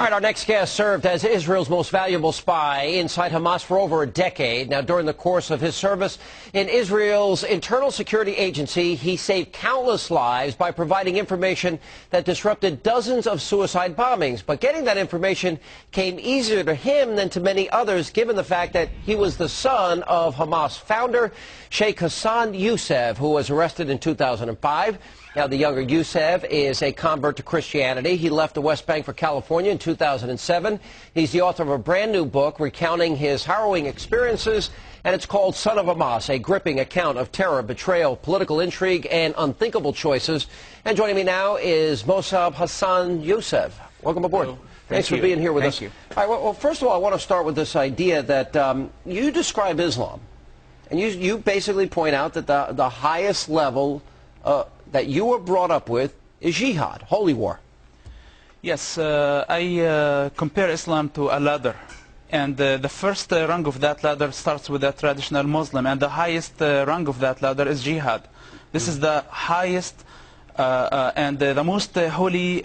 right, our next guest served as Israel's most valuable spy inside Hamas for over a decade. Now, during the course of his service in Israel's internal security agency, he saved countless lives by providing information that disrupted dozens of suicide bombings. But getting that information came easier to him than to many others, given the fact that he was the son of Hamas founder Sheikh Hassan Youssef, who was arrested in 2005. Now, the younger Youssef is a convert to Christianity. He left the West Bank for California in 2007. He's the author of a brand new book recounting his harrowing experiences, and it's called Son of Hamas, a gripping account of terror, betrayal, political intrigue, and unthinkable choices. And joining me now is Mossab Hassan Youssef. Welcome aboard. Hello. Thanks for being here with us. Thank you. All right, well, first of all, I want to start with this idea that you describe Islam, and you basically point out that the highest level that you were brought up with is jihad, holy war. Yes, I compare Islam to a ladder, and the first rung of that ladder starts with a traditional Muslim, and the highest rung of that ladder is jihad. This is the highest and the most holy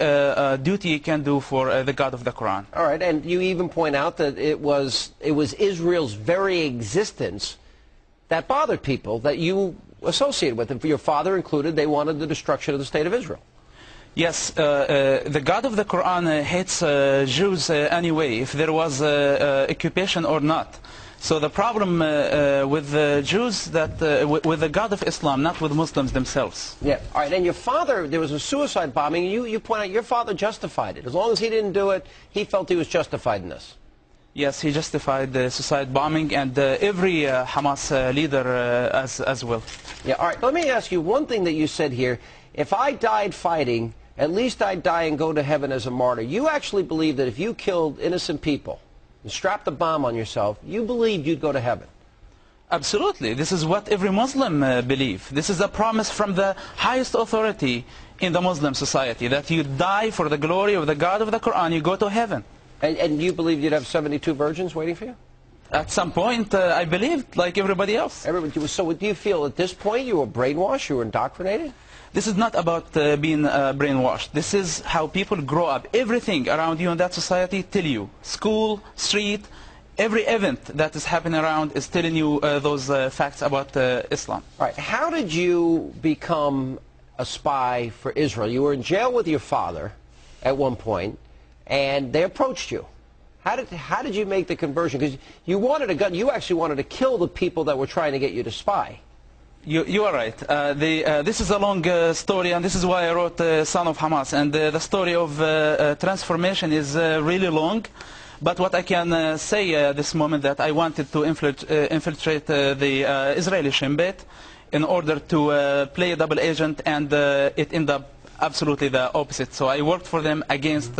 duty you can do for the God of the Quran. All right, and you even point out that it was Israel's very existence that bothered people that you associated with, and for your father included. They wanted the destruction of the state of Israel. Yes, the God of the Quran hates Jews anyway, if there was occupation or not. So the problem with the Jews, that with the God of Islam, not with Muslims themselves. Yeah. All right, and your father, there was a suicide bombing, and you point out your father justified it. As long as he didn't do it, he felt he was justified in this. Yes, he justified the suicide bombing, and every Hamas leader as well. Yeah, all right. Let me ask you one thing that you said here. If I died fighting, at least I'd die and go to heaven as a martyr. You actually believe that if you killed innocent people and strapped a bomb on yourself, you believed you'd go to heaven? Absolutely. This is what every Muslim believes. This is a promise from the highest authority in the Muslim society, that you die for the glory of the God of the Quran, you go to heaven. And you believe you'd have 72 virgins waiting for you? At some point, I believed, like everybody else. So do you feel at this point you were brainwashed, you were indoctrinated? This is not about being brainwashed. This is how people grow up. Everything around you in that society tell you. School, street, every event that is happening around is telling you those facts about Islam. All right. How did you become a spy for Israel? You were in jail with your father at one point, and they approached you. How did you make the conversion? Because you wanted a gun. You actually wanted to kill the people that were trying to get you to spy. You are right. This is a long story, and this is why I wrote Son of Hamas. And the story of transformation is really long. But what I can say this moment, that I wanted to infiltrate the Israeli Shin Bet in order to play a double agent, and it ended up absolutely the opposite. So I worked for them against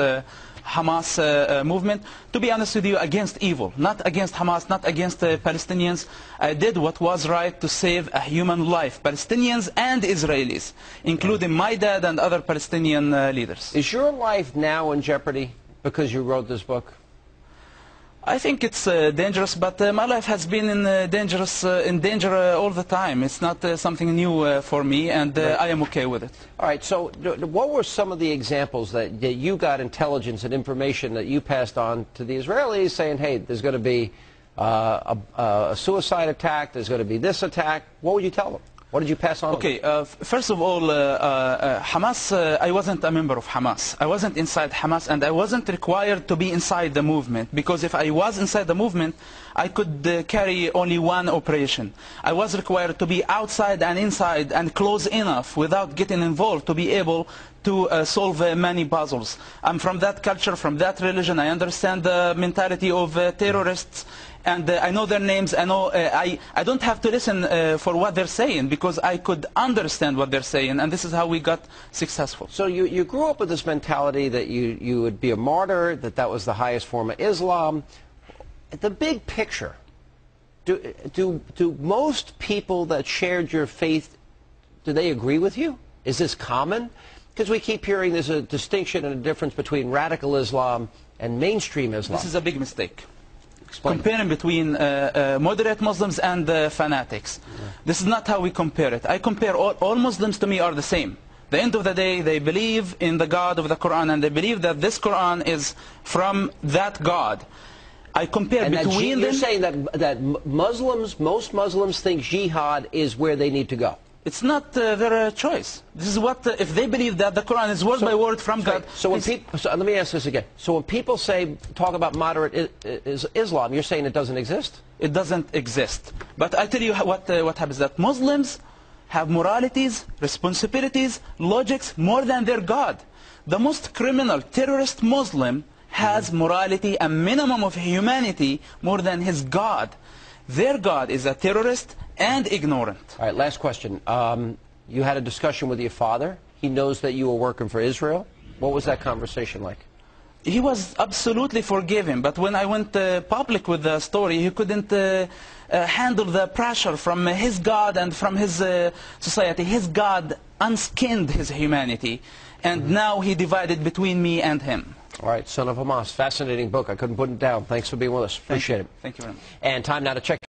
Hamas movement, to be honest with you, against evil, not against Hamas, not against Palestinians. I did what was right to save a human life, Palestinians and Israelis, including my dad and other Palestinian leaders. Is your life now in jeopardy because you wrote this book? I think it's dangerous, but my life has been in danger all the time. It's not something new for me, and I am okay with it. All right, so what were some of the examples that you got intelligence and information that you passed on to the Israelis, saying, hey, there's going to be a suicide attack, there's going to be this attack? What would you tell them? What did you pass on? Okay, first of all, Hamas, I wasn't a member of Hamas. I wasn't inside Hamas, and I wasn't required to be inside the movement, because if I was inside the movement, I could carry only one operation. I was required to be outside and inside and close enough without getting involved to be able to solve many puzzles. I'm from that culture, from that religion. I understand the mentality of terrorists, and I know their names. I know I don't have to listen for what they're saying, because I could understand what they're saying, and this is how we got successful. So you grew up with this mentality that you would be a martyr, that was the highest form of Islam. The big picture, do most people that shared your faith, do they agree with you? Is this common? Because we keep hearing there's a distinction and a difference between radical Islam and mainstream Islam. This is a big mistake. Explain. Comparing between moderate Muslims and fanatics. Yeah. This is not how we compare it. I compare all Muslims to me are the same. the end of the day, they believe in the God of the Quran, and they believe that this Quran is from that God. I compare and between them. You're saying that Muslims, most Muslims think jihad is where they need to go. It's not their choice. This is what, if they believe that the Quran is word by word from God. So when let me ask this again. So when people talk about moderate Islam, you're saying it doesn't exist? It doesn't exist. But I tell you what happens, that Muslims have moralities, responsibilities, logics more than their God. The most criminal, terrorist Muslim has morality, a minimum of humanity more than his God. Their God is a terrorist and ignorant. All right, last question. You had a discussion with your father. He knows that you were working for Israel. What was that conversation like? He was absolutely forgiving, but when I went public with the story, he couldn't handle the pressure from his God and from his society. His God unskinned his humanity, and now he divided between me and him. All right, Son of Hamas. Fascinating book. I couldn't put it down. Thanks for being with us. Appreciate it. Thank you very much. And time now to check